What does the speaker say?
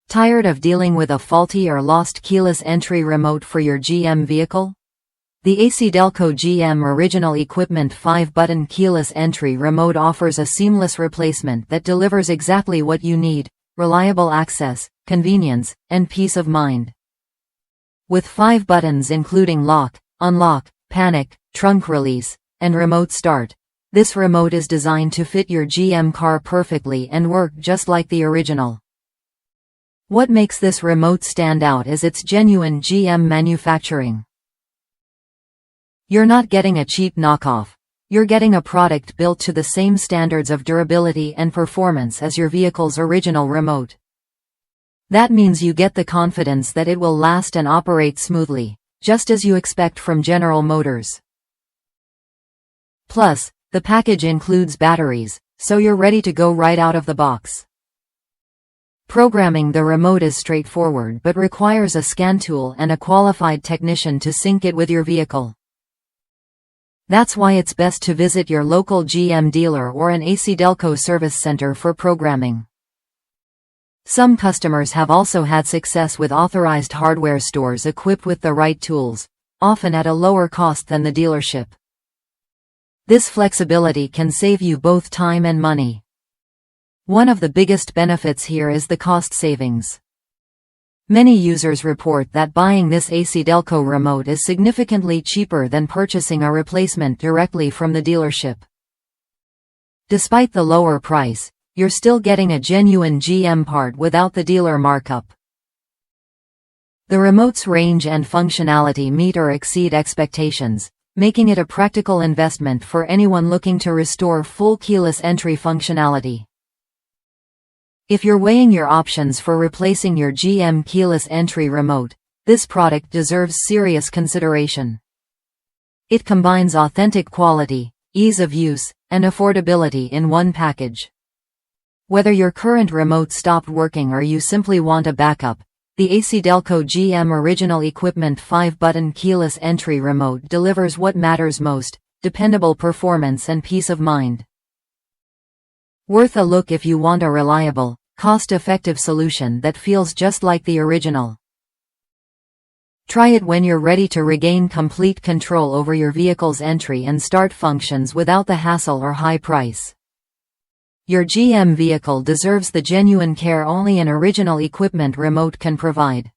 Tired of dealing with a faulty or lost keyless entry remote for your GM vehicle? The ACDelco GM Original Equipment 5-button keyless entry remote offers a seamless replacement that delivers exactly what you need: reliable access, convenience, and peace of mind. With 5 buttons including lock, unlock, panic, trunk release, and remote start, this remote is designed to fit your GM car perfectly and work just like the original. What makes this remote stand out is its genuine GM manufacturing. You're not getting a cheap knockoff. You're getting a product built to the same standards of durability and performance as your vehicle's original remote. That means you get the confidence that it will last and operate smoothly, just as you expect from General Motors. Plus, the package includes batteries, so you're ready to go right out of the box. Programming the remote is straightforward but requires a scan tool and a qualified technician to sync it with your vehicle. That's why it's best to visit your local GM dealer or an ACDelco service center for programming. Some customers have also had success with authorized hardware stores equipped with the right tools, often at a lower cost than the dealership. This flexibility can save you both time and money. One of the biggest benefits here is the cost savings. Many users report that buying this ACDelco remote is significantly cheaper than purchasing a replacement directly from the dealership. Despite the lower price, you're still getting a genuine GM part without the dealer markup. The remote's range and functionality meet or exceed expectations, making it a practical investment for anyone looking to restore full keyless entry functionality. If you're weighing your options for replacing your GM keyless entry remote, this product deserves serious consideration. It combines authentic quality, ease of use, and affordability in one package. Whether your current remote stopped working or you simply want a backup, the ACDelco GM Original Equipment 5-button keyless entry remote delivers what matters most: dependable performance and peace of mind. Worth a look if you want a reliable, cost-effective solution that feels just like the original. Try it when you're ready to regain complete control over your vehicle's entry and start functions without the hassle or high price. Your GM vehicle deserves the genuine care only an original equipment remote can provide.